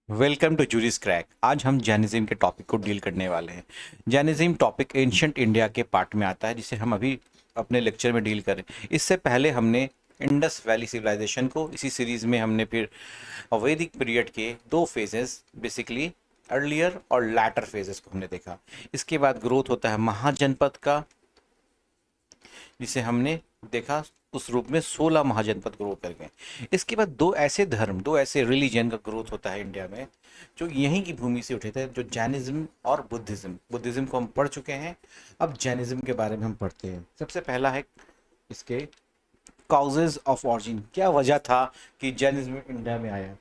Welcome to juris crack. आज हम Jainism के टॉपिक को डील करने वाले हैं। जैनिज्म टॉपिक एंशंट इंडिया के पार्ट में आता है, जिसे हम अभी अपने लेक्चर में डील करें। इससे पहले हमने इंडस वैली सिविलाइजेशन को, इसी सीरीज में हमने फिर वैदिक पीरियड के दो फेजेस, बेसिकली अर्लियर और लैटर फेजेस को हमने देखा। इसके बाद ग्रोथ होता है महाजनपद का, जिसे हमने देखा उस रूप में 16 महाजनपद ग्रो कर गए। इसके बाद दो ऐसे धर्म, दो ऐसे रिलीजन का ग्रोथ होता है इंडिया में, जो यहीं की भूमि से उठे थे, जो जैनिज्म और बुद्धिज्म। बुद्धिज्म को हम पढ़ चुके हैं, अब जैनिज्म के बारे में हम पढ़ते हैं। सबसे पहला है इसके काउजेज ऑफ ऑरिजिन, क्या वजह था कि जैनिज्म इंडिया में आया।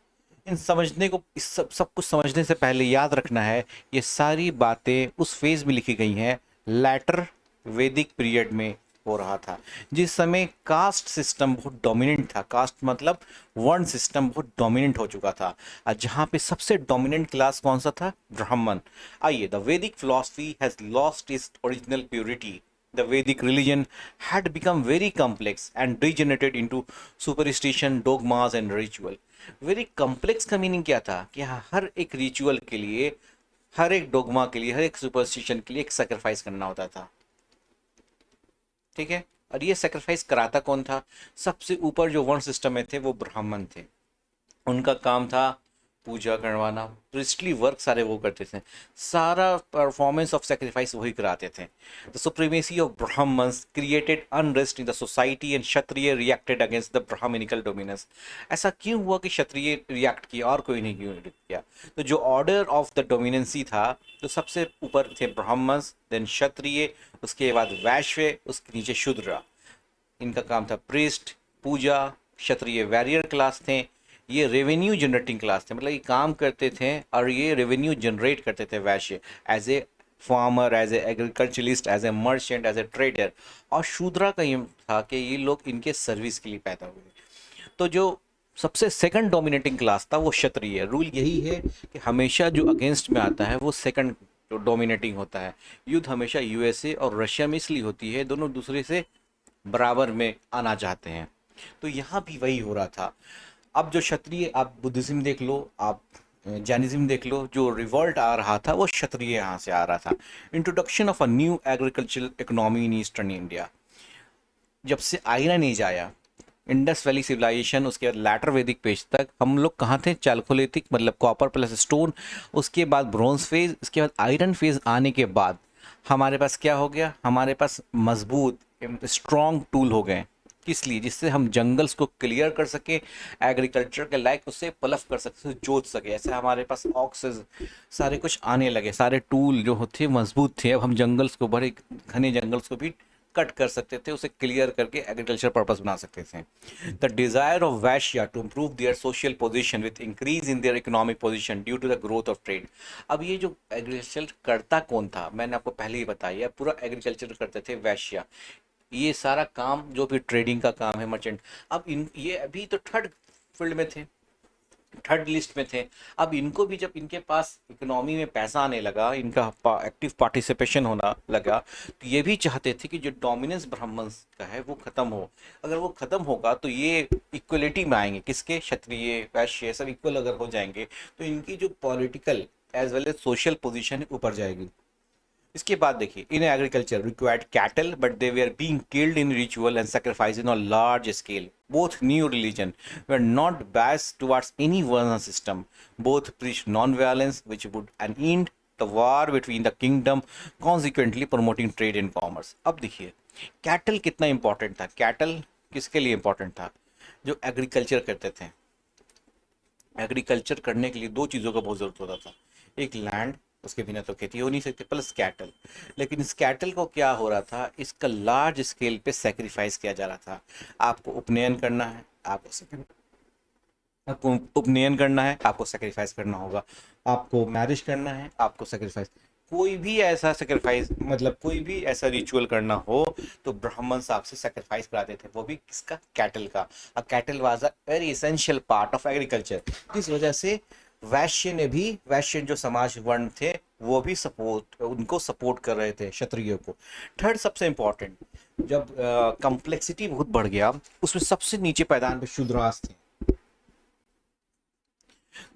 इन समझने को, इस सब कुछ समझने से पहले याद रखना है, ये सारी बातें उस फेज में लिखी गई हैं लैटर वैदिक पीरियड में हो रहा था, जिस समय कास्ट सिस्टम बहुत डोमिनेंट था। कास्ट मतलब वर्ण सिस्टम बहुत डोमिनेंट हो चुका था, और जहाँ पे सबसे डोमिनेंट क्लास कौन सा था? ब्राह्मण। आइए, द वैदिक philosophy has lost its original purity. The Vedic religion had become very complex and degenerated into superstition, dogmas and ritual. Very complex का मीनिंग क्या था कि हर एक रिचुअल के लिए, हर एक डोगमा के लिए, हर एक सुपरस्टिशन के लिए एक सेक्रीफाइस करना होता था। ठीक है, और ये सेक्रीफाइस कराता कौन था? सबसे ऊपर जो वर्ण सिस्टम में थे वो ब्राह्मण थे। उनका काम था पूजा करवाना, प्रिस्टली वर्क सारे वो करते थे, सारा परफॉर्मेंस ऑफ सेक्रीफाइस वही कराते थे। The supremacy of Brahmins created unrest in the society and Kshatriya reacted against the Brahmanical dominance. ऐसा क्यों हुआ कि क्षत्रिय रिएक्ट किया और कोई नहीं क्यों किया? तो जो ऑर्डर ऑफ द डोमिनेंसी था, तो सबसे ऊपर थे ब्राह्मण्स, देन क्षत्रिय, उसके बाद वैश्य, उसके नीचे शूद्र। इनका काम था प्रीस्ट, पूजा। क्षत्रिय वैरियर क्लास थे, ये रेवेन्यू जनरेटिंग क्लास थे, मतलब ये काम करते थे और ये रेवेन्यू जनरेट करते थे। Vaishya as a farmer, as a agriculturalist, as a merchant, as a trader. और शूद्रा का ये था कि ये लोग इनके सर्विस के लिए पैदा हुए। तो जो सबसे सेकंड डोमिनेटिंग क्लास था वो क्षत्रिय। रूल यही है कि हमेशा जो अगेंस्ट में आता है वो सेकंड जो डोमिनेटिंग होता है। युद्ध हमेशा यूएसए और रशिया में इसलिए होती है, दोनों दूसरे से बराबर में आना चाहते हैं। तो यहाँ भी वही हो रहा था। अब जो क्षत्रिय, आप बुद्धिज्म देख लो, आप जैनिज्म देख लो, जो रिवॉल्ट आ रहा था वो क्षत्रिय यहाँ से आ रहा था। Introduction of a new agricultural economy in eastern India. जब से आयरन एज आया, इंडस वैली सिविलाइजेशन, उसके बाद लैटर वैदिक पेज तक हम लोग कहाँ थे? चालकोलिथिक, मतलब कॉपर प्लस स्टोन। उसके बाद ब्रॉन्ज फेज, उसके बाद आयरन फेज आने के बाद हमारे पास क्या हो गया? हमारे पास मजबूत स्ट्रॉन्ग टूल हो गए। किस लिए? जिससे हम जंगल्स को क्लियर कर सके, एग्रीकल्चर के लायक उससे प्लफ कर सके, जोत सके। ऐसे हमारे पास ऑक्सीज सारे कुछ आने लगे, सारे टूल जो होते मजबूत थे। अब हम जंगल्स को, बड़े घने जंगल्स को भी कट कर सकते थे, उसे क्लियर करके एग्रीकल्चर पर्पस बना सकते थे। The desire of Vaishya to improve their social position with increase in their economic position due to the growth of trade. अब ये जो एग्रीकल्चर करता कौन था, मैंने आपको पहले ही बताया, पूरा एग्रीकल्चर करते थे वैश्या। ये सारा काम जो भी ट्रेडिंग का काम है, मर्चेंट। अब इन ये अभी तो थर्ड फील्ड में थे, थर्ड लिस्ट में थे। अब इनको भी जब इनके पास इकोनॉमी में पैसा आने लगा, इनका एक्टिव पार्टिसिपेशन होना लगा, तो ये भी चाहते थे कि जो डोमिनेंस ब्राह्मण्स का है वो खत्म हो। अगर वो खत्म होगा तो ये इक्वलिटी में आएंगे, किसके? क्षत्रिय वैश्य सब इक्वल अगर हो जाएंगे तो इनकी जो political as well as social position है ऊपर जाएगी। इसके बाद देखिए, in agriculture required cattle but they were being killed in ritual and sacrificed on large scale. Both new religion were not biased towards any one system. Both preached non-violence, which would end the war between the kingdom, consequently promoting trade and commerce. अब देखिए, cattle कितना important था। Cattle किसके लिए important था? जो agriculture करते थे। एग्रीकल्चर करने के लिए दो चीज़ों का बहुत ज़रूरत होता था। एक लैंड, उसके बिना तो खेती हो नहीं सकती, प्लस कैटल। लेकिन इस कैटल को क्या हो रहा था, इसका लार्ज स्केल पे सेक्रीफाइस किया जा रहा था। आपको उपनयन करना है, आपको उपनयन करना है, आपको सेक्रीफाइस करना होगा। आपको मैरिज करना है, आपको सेक्रीफाइस। कोई भी ऐसा सेक्रीफाइस, मतलब कोई भी ऐसा रिचुअल करना हो तो ब्राह्मण साहब से सेक्रीफाइस कराते थे, वो भी किसका? कैटल का। Cattle was a very essential part of agriculture. इस वजह से वैश्य ने भी, वैश्य जो समाज वर्ण थे वो भी सपोर्ट, उनको सपोर्ट कर रहे थे क्षत्रियो को। थर्ड सबसे इंपॉर्टेंट, जब कॉम्प्लेक्सिटी बहुत बढ़ गया, उसमें सबसे नीचे पायदान पे शूद्रास थे।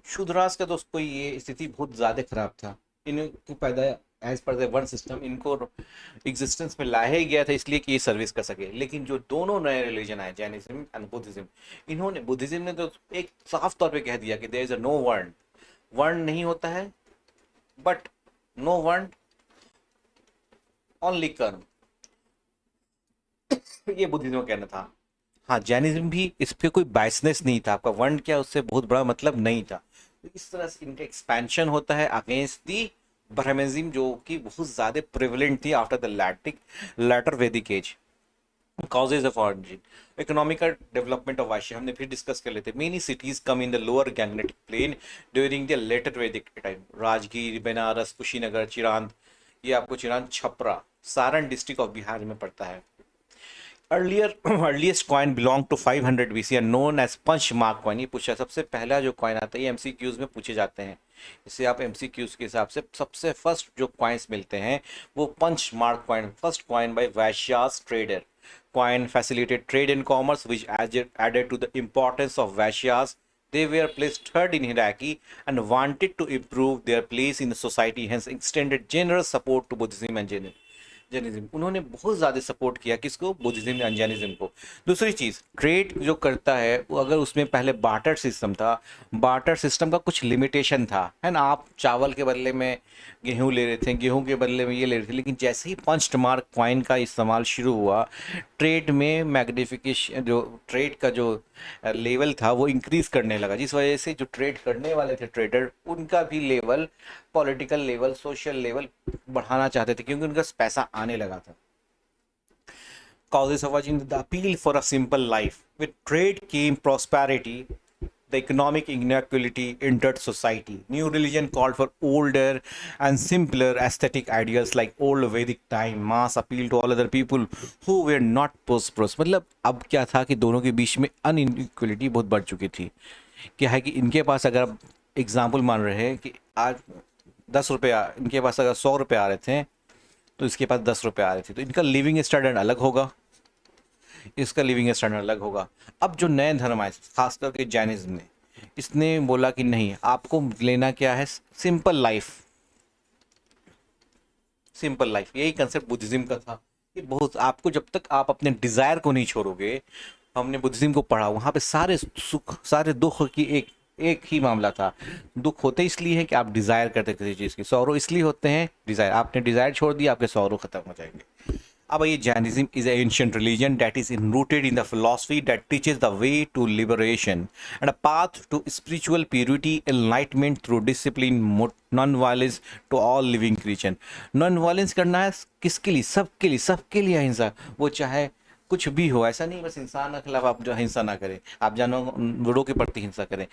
शूद्रास का दोस्तों ये स्थिति बहुत ज़्यादा खराब था। इनको पैदा एज पर द वर्ण सिस्टम इनको एग्जिस्टेंस में लाया ही गया था इसलिए कि ये सर्विस कर सके। लेकिन जो दोनों नए रिलीजन आए, जैनिज्म एंड बुद्धिज्म, इन्होंने, बुद्धिज्म ने तो एक साफ तौर पे कह दिया कि देयर इज अ नो वर्ण, वर्ण नहीं होता है, बट नो वर्ण, ओनली कर्म। ये बुद्धिज्म का कहना था। हाँ, जैनिज्म भी इस पे कोई बायसनेस नहीं था, आपका वर्ण क्या उससे बहुत बड़ा मतलब नहीं था। तो इस तरह से इनका एक्सपेंशन होता है अगेंस्ट दी ब्रह्मनिज्म, जो कि बहुत ज्यादा प्रिवलेंट थी आफ्टर द लैटर वैदिक as. causes of origin, economical development of Vaishya हमने फिर डिस्कस कर लेते। Many cities come in the lower Gangetic plain during the later Vedic time. Rajgir, Banaras, Kushinagar, Chirand, ये आपको चिरांद, छपरा, सारण डिस्ट्रिक्ट ऑफ बिहार में पड़ता है। Earlier earliest coin belong to 500 BC and known as punch mark coin. ये पूछा सबसे पहला जो कॉइन आता है, ये एमसीक्यूज में पूछे जाते हैं। इससे आप एमसीक्यूज के हिसाब से सबसे फर्स्ट जो कॉइन्स मिलते हैं वो punch mark coin, first coin by Vaishyas trader. Coin facilitated trade and commerce which added to the importance of Vaishyas. They were placed third in hierarchy and wanted to improve their place in the society, hence extended generous support to Buddhism and Jainism. उन्होंने बहुत ज़्यादा support किया किसको, Buddhism and Jainism को। दूसरी चीज़, trade जो करता है वो, अगर उसमें पहले बार्टर सिस्टम था, बार्टर सिस्टम का कुछ लिमिटेशन था, है ना। आप चावल के बदले में गेहूं ले रहे थे, गेहूं के बदले में ये ले रहे थे। लेकिन जैसे ही पंच मार्क कॉइन का इस्तेमाल शुरू हुआ, ट्रेड में मैग्निफिकेशन, जो ट्रेड का जो लेवल था वो इंक्रीज करने लगा, जिस वजह से जो ट्रेड करने वाले थे ट्रेडर, उनका भी level, political level, social level बढ़ाना चाहते थे क्योंकि उनका पैसा आने लगा था। Causes of origin, the appeal for a simple life. With trade came prosperity, the economic inequality entered society. New religion called for older and simpler aesthetic ideals like old Vedic time. Mass appeal to all other people who were not prosperous. मतलब अब क्या था कि दोनों के बीच में inequality बहुत बढ़ चुकी थी। क्या है कि इनके पास, अगर आप एग्जाम्पल मान रहे हैं कि आज 10 रुपये, इनके पास अगर 100 रुपये आ रहे थे तो इसके पास 10 रुपये आ रहे थे, तो इनका लिविंग स्टैंडर्ड अलग होगा, इसका लिविंग स्टैंडर्ड अलग होगा। अब जो नए धर्म आए, खास करके जैनिज्म ने, इसने बोला कि नहीं, आपको लेना क्या है, सिंपल लाइफ, सिंपल लाइफ। यही कंसेप्ट बुद्धिज्म का था कि बहुत, आपको जब तक आप अपने डिजायर को नहीं छोड़ोगे, हमने बुद्धिज्म को पढ़ा, वहाँ पे सारे सुख सारे दुख की एक ही मामला था। दुख होते इसलिए है कि आप डिजायर करते किसी चीज़ की, सौरो इसलिए होते हैं, डिजायर, आपने डिजायर छोड़ दिया, आपके सौरो खत्म हो जाएंगे। अब ये Jainism is a ancient religion that is rooted in the philosophy that teaches the way to liberation and a path to spiritual purity, enlightenment through discipline, non violence to all living creation. Non violence करना है किसके लिए, सबके लिए, सबके लिए अहिंसा, वो चाहे कुछ भी हो, ऐसा नहीं बस इंसान के खिलाफ आप जो हिंसा ना करें, आप जानवरों के प्रति हिंसा करें।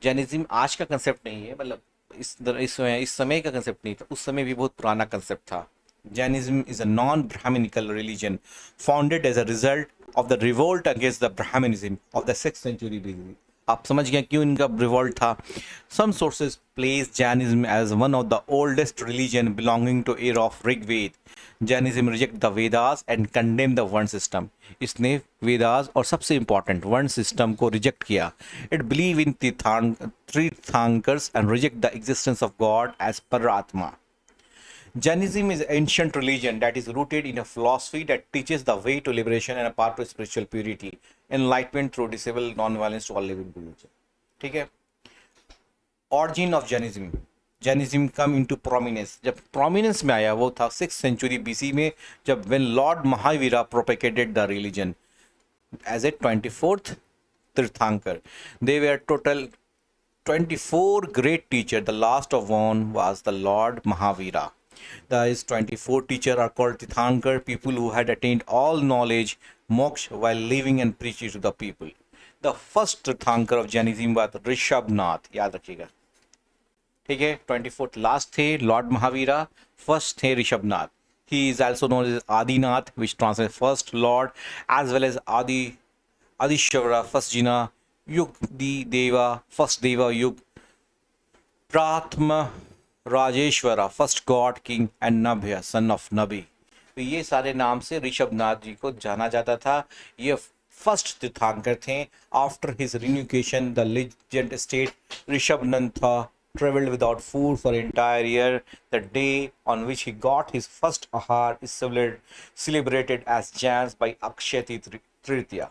जैनिज्म आज का कंसेप्ट नहीं है, मतलब इस समय का कंसेप्ट नहीं था, उस समय भी बहुत पुराना कंसेप्ट था। Jainism is a non-Brahminical religion founded as a result of the revolt against the Brahmanism of the 6th century BC. आप समझ गए क्यों इनका रिवोल्ट था। Some sources place Jainism as one of the oldest religion belonging to era of Rigved. Jainism reject the Vedas and condemn the Varn system. इसने वेदास और सबसे important वर्ण सिस्टम को रिजेक्ट किया। It believe in Tirthankars and reject the existence of God as Paratma. Jainism is an ancient religion that is rooted in a philosophy that teaches the way to liberation and a path to spiritual purity, enlightenment through disciple, non-violence to all living creatures. ठीक है। Origin of Jainism. Jainism come into prominence. जब prominence में आया वो था 6th century BC में, जब when Lord Mahavira propagated the religion as a 24th Tirthankar. They were total 24 great teachers. The last of one was the Lord Mahavira. These 24 teachers are called Tirthankar, people who had attained all knowledge, moksha, while living and preaching to the people. The first Tirthankar of Jainism was Rishabhnath. याद रखिएगा, ठीक है। 24th last थे Lord Mahavira, first थे Rishabhanatha. He is also known as Adinath, which translates first Lord, as well as Adishvara, first Jina, Yugdi Deva, first Deva Yug, Prathma Rajeshwara, first god king, and Nabhya, son of Nabhi. तो ये सारे नाम से ऋषभनाथ जी को जाना जाता था। ये फर्स्ट तीर्थंकर थे। After his renunciation the legend states Rishabhanatha traveled without food for an entire year. The day on which he got his first ahar is celebrated as Jans by Akshay Tritiya.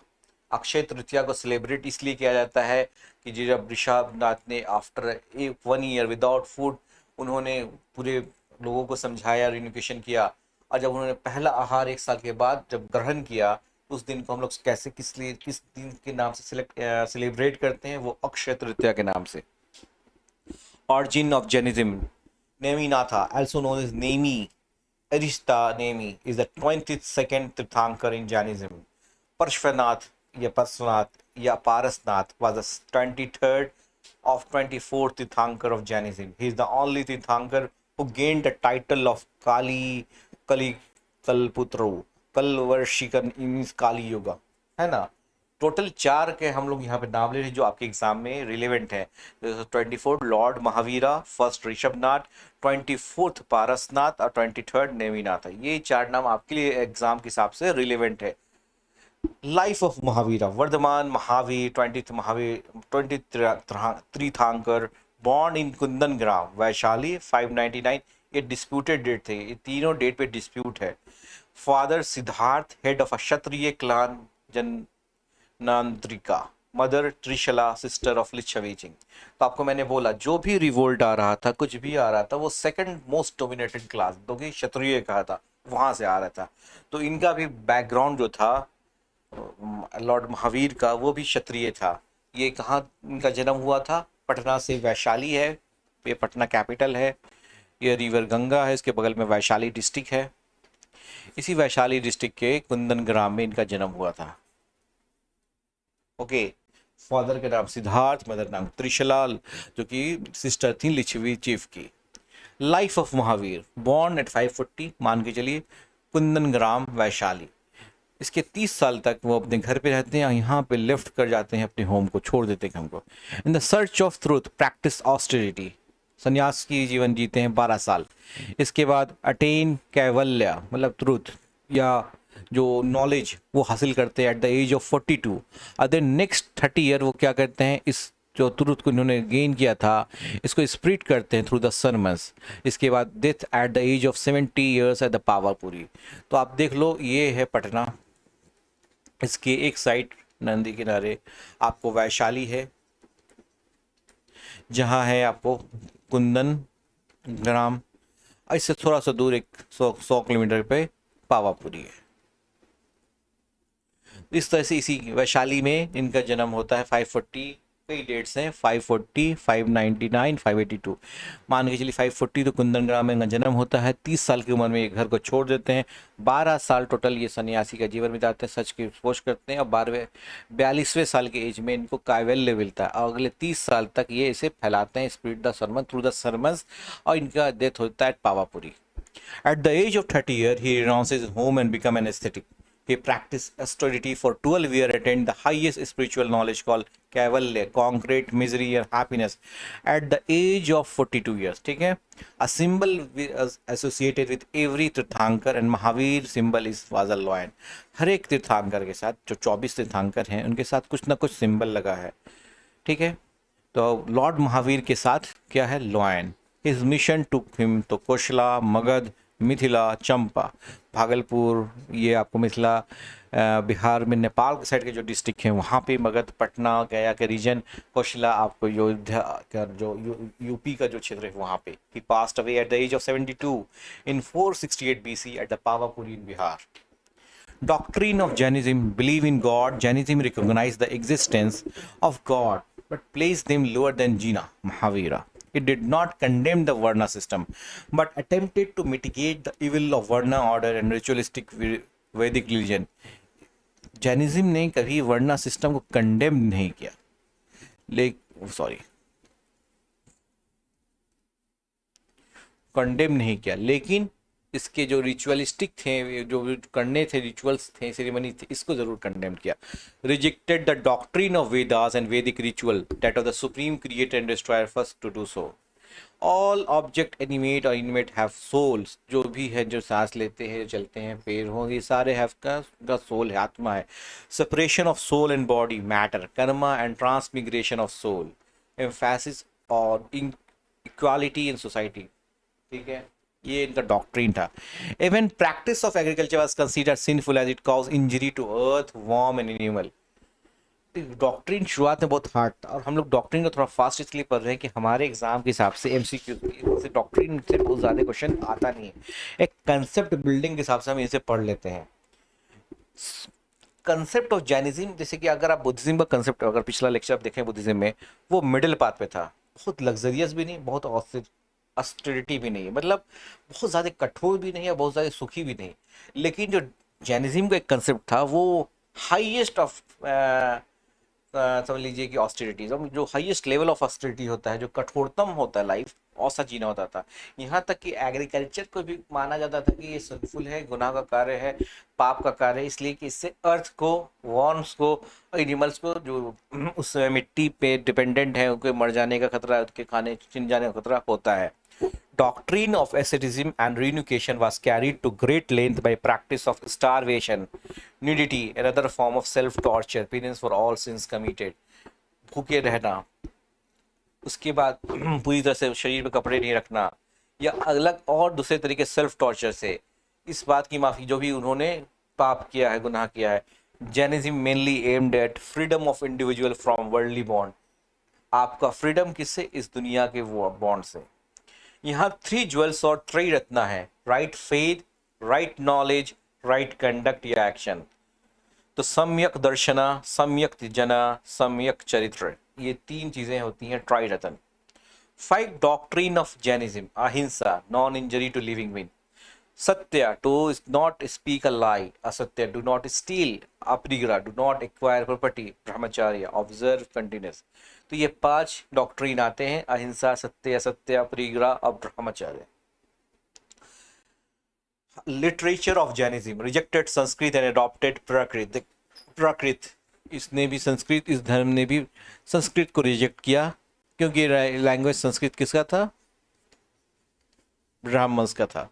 Akshaya Tritiya को सेलिब्रेट इसलिए किया जाता है कि जब ऋषभनाथ ने after 1 year without food उन्होंने पूरे लोगों को समझाया, रिन्यूकेशन किया, और जब उन्होंने पहला आहार 1 साल के बाद जब ग्रहण किया, तो उस दिन को हम लोग कैसे किस दिन के नाम से सेलिब्रेट करते हैं, वो अक्षय तृतीया के नाम से। Origin of Jainism. Neminatha, also known as Nemi, Arista Nemi, is the 22nd Tirthankar in Jainism. Parshvanath या Parsvanath या Parasnath was the 23rd of 24 Tirthankar of Jainism. He is the only Tirthankar who gained the title of Kali Kalputru. Kalvarshikar means Kali Yuga, है ना। Total 4 के हम लोग यहाँ पे नाम ले रहे हैं जो आपके एग्जाम में रिलेवेंट है। 24 Lord Mahavira, first Rishabhanath, 24th Parasnath और 23rd नेमिनाथ। ये 4 नाम आपके लिए एग्जाम के हिसाब से रिलेवेंट है। लाइफ ऑफ महावीरा, वर्धमान महावीर, 23 तीर्थंकर, बॉर्न इन कुंदन ग्राम वैशाली 599। ये डिस्प्यूटेड डेट थे, ये तीनों डेट पे डिस्प्यूट है। Father Siddhartha, head of a Kshatriya clan Jnatrika, mother Trishala, sister of Lichchhavi. तो आपको मैंने बोला जो भी रिवोल्ट आ रहा था, कुछ भी आ रहा था, वो सेकंड मोस्ट डोमिनेटेड क्लास, जो कि क्षत्रिय कहा था, वहां से आ रहा था। तो इनका भी बैकग्राउंड जो था लॉर्ड महावीर का, वो भी क्षत्रिय था। ये कहाँ इनका जन्म हुआ था? पटना से वैशाली है, ये पटना कैपिटल है। ये रिवर गंगा है, इसके बगल में वैशाली डिस्ट्रिक्ट है। इसी वैशाली डिस्ट्रिक्ट के कुंदन ग्राम में इनका जन्म हुआ था। ओके, फादर का नाम सिद्धार्थ, मदर नाम त्रिशला, जो कि सिस्टर थी लिच्छवी चीफ की। Life of Mahavir, born at 540, मान के चलिए, कुंदन ग्राम वैशाली। इसके 30 साल तक वो अपने घर पे रहते हैं, यहाँ पे लेफ्ट कर जाते हैं, अपने होम को छोड़ देते हैं हमको। In the search of truth practice austerity, संन्यास की जीवन जीते हैं 12 साल। इसके बाद अटेन कैवल्य, मतलब ट्रूथ या जो नॉलेज वो हासिल करते हैं at the age of 42। Other next 30 year वो क्या करते हैं, इस जो ट्रूथ को इन्होंने गेन किया था इसको स्प्रिट करते हैं थ्रू द सरमन्स। इसके बाद death at the age of 70 years at the Pawapuri. तो आप देख लो, ये है पटना, इसके एक साइड नंदी किनारे आपको वैशाली है, जहाँ है आपको कुंदन ग्राम, इससे थोड़ा सा दूर एक 100 किलोमीटर पे पावापुरी है। इस तरह से इसी वैशाली में इनका जन्म होता है। 540 कई डेट्स हैं, 540, 599, 582। मान के चलिए 540 तो कुंदन ग्राम में इनका जन्म होता है। 30 साल की उम्र में ये घर को छोड़ देते हैं। 12 साल टोटल ये सन्यासी का जीवन बिताते हैं, सच की खोज करते हैं, और 42वें साल के एज में इनको कैवल्य मिलता है, और अगले 30 साल तक ये इसे फैलाते हैं, spread the sermon through the sermons, और इनका डेथ होता है Pawapuri. At the age of 30 years, he renounces his home and become an ascetic. He practiced austerity for 12 years, attained the highest spiritual knowledge called Kaivalya, concrete misery and happiness, at the age of 42 years. ठीक है, a symbol associated with every तीर्थंकर and Mahavir symbol is was a lion. हर एक तीर्थंकर के साथ, जो 24 तीर्थंकर हैं, उनके साथ कुछ ना कुछ सिंबल लगा है। ठीक है, तो लॉर्ड महावीर के साथ क्या है? Lion. His mission to him तो कोशला, मगध, मिथिला, चंपा, भागलपुर, ये आपको मिथिला, बिहार में नेपाल के साइड के जो डिस्ट्रिक्ट हैं वहाँ पे, मगध, पटना, गया के रीजन, कोशला आपको अयोध्या का जो यूपी का जो क्षेत्र है वहाँ पे। He passed away at the age of 72 in 468 BC at the Pawapuri in Bihar. Doctrine of Jainism, believe in God. Jainism recognize the existence of God but placed them lower than Jina, Mahavira. It did not condemn the Varna system but attempted to mitigate the evil of Varna order and ritualistic Vedic religion. Jainism ने कभी वर्णा system को condemn नहीं किया, लेकिन इसके जो ritualistic थे, जो करने थे, रिचुअल्स थे, सेरेमनी थे, इसको जरूर कंडेम किया। Rejected the doctrine of Vedas and Vedic ritual that of the supreme creator and destroyer first to do so. All object animate or inanimate have souls, जो भी है, जो सांस लेते हैं, चलते हैं, पैर हों, ये सारे हैव का सोल है, आत्मा है। Separation of soul and body matter, karma and transmigration of soul, emphasis on equality in society. ठीक है, ये इनका डॉक्ट्रिन था। Even practice of agriculture was considered sinful as it cause injury to earth, worm and animal. Doctrine शुरुआत में बहुत hard था, और हम लोग डॉक्ट्रिन को थोड़ा फास्ट इसलिए पढ़ रहे हैं कि हमारे एग्जाम के हिसाब से एमसीक्यू से डॉक्ट्रिन से बहुत ज़्यादा क्वेश्चन आता नहीं है। एक कंसेप्ट बिल्डिंग के हिसाब से हम इसे पढ़ लेते हैं। कंसेप्ट ऑफ जैनिज्म, जैसे कि अगर आप बुद्धिज्म का कंसेप्ट, अगर पिछला लेक्चर आप देखें बुद्धिज्म में, वो मिडिल पाथ पे था। बहुत लग्जरियस भी नहीं, बहुत ऑस्टेरिटी भी नहीं, मतलब बहुत ज़्यादा कठोर भी नहीं है, बहुत ज़्यादा सुखी भी नहीं। लेकिन जो जैनिज्म का एक कंसेप्ट था वो हाईएस्ट ऑफ, समझ लीजिए कि ऑस्टेरिटी, जो हाईएस्ट लेवल ऑफ ऑस्टेरिटी होता है, जो कठोरतम होता है लाइफ, औसा जीना होता था। यहाँ तक कि एग्रीकल्चर को भी माना जाता था कि ये सिंफुल है, गुनाह का कार्य है, पाप का कार्य है, इसलिए कि इससे अर्थ को, वॉर्म्स को और एनिमल्स को, जो उस मिट्टी पे डिपेंडेंट है, उनके मर जाने का खतरा, उनके खाने छिन जाने का खतरा होता है। Doctrine of asceticism and renunciation was carried to great length by practice of starvation, nudity, another form of self-torture, penance for all sins committed, भूखे रहना, उसके बाद पूरी तरह से शरीर में कपड़े नहीं रखना, या अलग और दूसरे तरीके सेल्फ टॉर्चर से इस बात की माफ़ी जो भी उन्होंने पाप किया है, गुनाह किया है। Jainism mainly aimed at freedom of individual from worldly bond, आपका फ्रीडम किससे, इस दुनिया के वो बॉन्ड से। यहाँ 3 ज्वेल्स और 3 रत्ना है, right faith, right knowledge, right conduct या एक्शन। तो सम्यक दर्शना, सम्यक जना, सम्यक चरित्र, ये 3 चीजें होती हैं Triratna. 5 doctrine of Jainism, ahimsa, non injury to living being, satya, to not speak a lie, asatya, do not steal, aparigraha, do not acquire property, brahmacharya, observe continuous. तो ये 5 डॉक्ट्रिन आते हैं, अहिंसा, सत्य, असत्य, अपरिग्रह और ब्रह्मचर्य। Literature of Jainism, rejected Sanskrit and adopted Prakrit. Prakrit, इसने भी संस्कृत, इस धर्म ने भी संस्कृत को रिजेक्ट किया, क्योंकि लैंग्वेज संस्कृत किसका था, ब्राह्मण्स का था।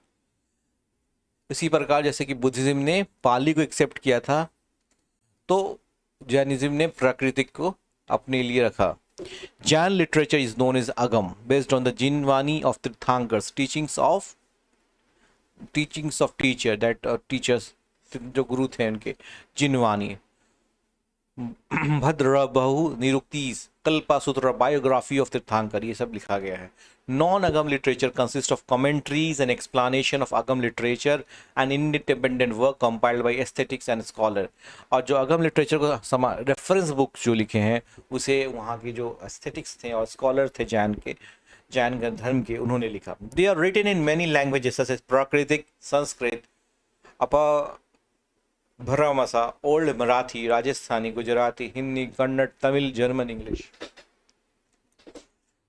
इसी प्रकार जैसे कि बुद्धिज्म ने पाली को एक्सेप्ट किया था, तो जैनिज्म ने प्राकृतिक को अपने लिए रखा। Jain literature is known as Agam, based on the Jinvani of tirthankars, teachings of teacher, that teachers, जो गुरु थे उनके, जिनवानी। भद्र बहु निरुक्तिस, कल्पासूत्र, बायोग्राफी ऑफ तीर्थंकर, ये सब लिखा गया है। Non Agam literature consist of commentaries and explanation of Agam literature and independent work compiled by ascetics and scholar. और जो अगम लिटरेचर को रेफरेंस बुक जो लिखे हैं, उसे वहाँ के जो एस्थेटिक्स थे और स्कॉलर थे जैन धर्म के, उन्होंने लिखा। They are written in many languages such as Prakrit, Sanskrit, Apabhramsha, old Marathi, Rajasthani, Gujarati, Hindi, Kannada, Tamil, German, English.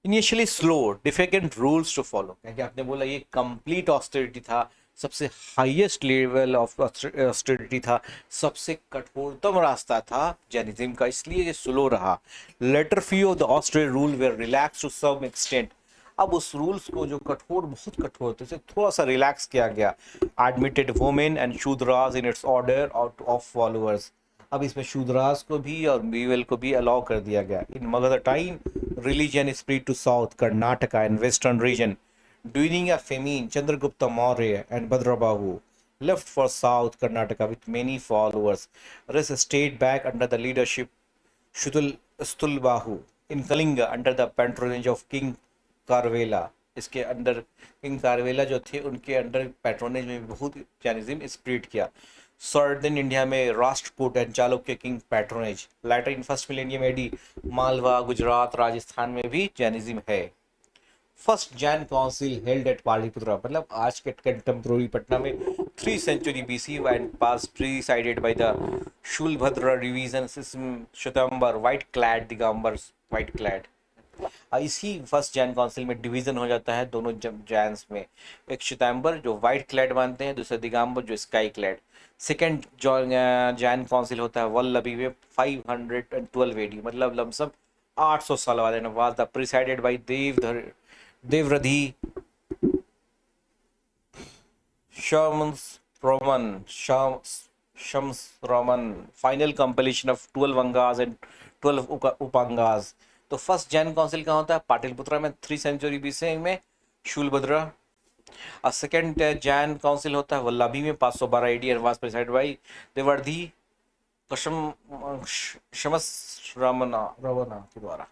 Initially slow, difficult rules to follow, क्योंकि आपने बोला ये कंप्लीट ऑस्टेरिटी था, सबसे हाईएस्ट लेवल ऑफ ऑस्टेरिटी था, सबसे कठोरतम रास्ता था जैनिज्म का, इसलिए ये स्लो रहा। Later few of the Austrian rule were relax to some extent, अब उस रूल्स को जो कठोर, बहुत कठोर थे, उसे थोड़ा सा रिलैक्स किया गया। Admitted women and Shudras in its order out of followers, अब इसमें शूद्रास को भी और वीवेल को भी अलाउ कर दिया गया। In Magadh time religion spread to south Karnataka and western region during a famine, Chandragupta Maurya and Bhadrabahu left for South Karnataka with many followers. Rest stayed back under the leadership Stulbahu in Kalinga under the patronage of King कारवेला। इसके under king कारवेला जो थे, उनके under patronage में बहुत Jainism spread किया। Southern India में Rashtrakuta and Chalukya king patronage. Later in first millennium AD Malwa, Gujarat, Rajasthan में भी जैनिज्म है। First Jain council held at Pataliputra, मतलब आज के कंटेम्प्रोरी पटना में, 3 century BC and pass presided by the Sthulabhadra division Shvetambara white clad Digambars white clad. इसी फर्स्ट जैन काउंसिल में डिवीजन हो जाता है दोनों जैन्स में, एक श्वेतांबर जो व्हाइट क्लैड मानते हैं, दूसरा दिगंबर जो sky clad. Second Jain council होता है वल्लभी में 512 AD, मतलब लमसम 800 साल बाद, was the presided by Devardhi, शम्स रोमन, शम्स रोमन, final compilation of 12 Angas and 12 Upangas. तो फर्स्ट जैन काउंसिल कहाँ होता है? पाटलिपुत्रा में 3 सेंचुरी बीसी में, शूलभद्रा। और सेकेंड जैन काउंसिल होता है वल्लभी में 512 AD and was presided by Devardhi कशम शमस रमना के द्वारा।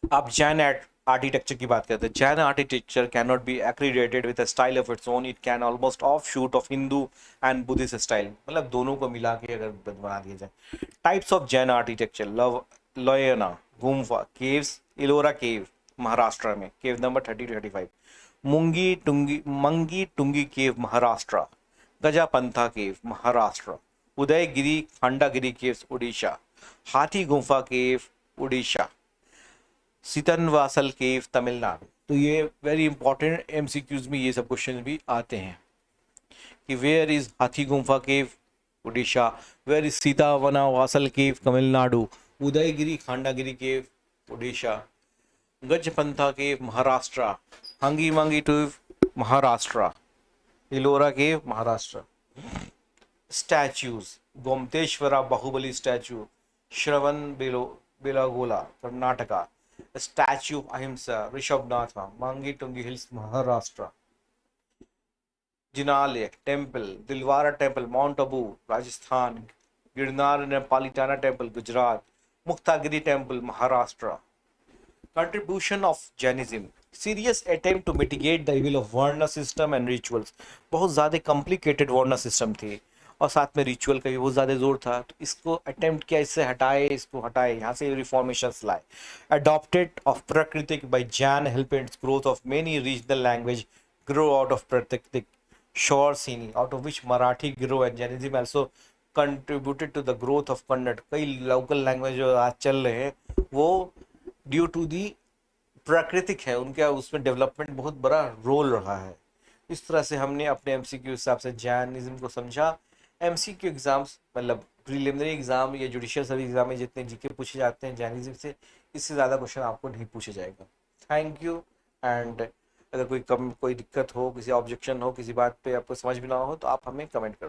आप जैन आर्किटेक्चर की बात करते हैं। Jain architecture can not be accredited with a style of its own, it can almost offshoot of Hindu and Buddhist style, मतलब दोनों को मिला के अगर बना दिया जाए। Types of Jain architecture, Loyana Gumpha caves, Ellora cave Maharashtra में, केव नंबर 30 to 35। मंगी टुंगी केव महाराष्ट्र, गजापंथा केव महाराष्ट्र, उदयगिरी खंडागिरी केव्स उड़ीसा, हाथी गुफा केव उड़ीसा, सीतनवासल केव तमिलनाडु। तो ये वेरी इंपॉर्टेंट एमसीक्यूज में ये सब क्वेश्चन भी आते हैं कि where is Hathi Gupha cave Orissa, where is Sittanavasal cave Tamil Nadu, Udayagiri Khandagiri cave Orissa, Gajapantha cave Maharashtra, Hangi Mangi cave Maharashtra, Ellora cave Maharashtra. Statues, Gomateshwara Bahubali statue, Shravana Belagola Karnataka, statue of Ahimsa Rishabhanatha Mangi Tungi hills Maharashtra, Jinalaya temple, Dilwara temple mount Abu Rajasthan, Girnar Palitana temple Gujarat, Muktagiri temple Maharashtra. Contribution of Jainism, serious attempt to mitigate the evil of varna system and rituals. बहुत ज़्यादा complicated वर्ण system थी और साथ में ritual का भी बहुत ज़्यादा जोर था, तो इसको अटेम्प्ट किया, इससे हटाए, इसको हटाए, यहाँ से रिफॉर्मेशंस लाए। Adopted of Prakrit by Jain help its growth of many regional language grow out of Prakrit Shauraseni, out of which Marathi grow and Jainism also contributed to the growth of Kannada. कई लोकल लैंग्वेज जो आज चल रहे हैं वो ड्यू टू दी प्राकृतिक है, उनका उसमें डेवलपमेंट बहुत बड़ा रोल रहा है। इस तरह से हमने अपने एमसीक्यू हिसाब से जैनिज्म को समझा। एमसीक्यू एग्जाम्स मतलब प्रीलिमिनरी एग्जाम या जुडिशियल सर्विस एग्जाम में जितने जीके पूछे जाते हैं जैनिज्म से, इससे ज़्यादा क्वेश्चन आपको नहीं पूछे जाएगा। Thank you. एंड अगर कोई दिक्कत हो, किसी ऑब्जेक्शन हो, किसी बात पे आपको समझ में ना हो तो आप हमें कमेंट कर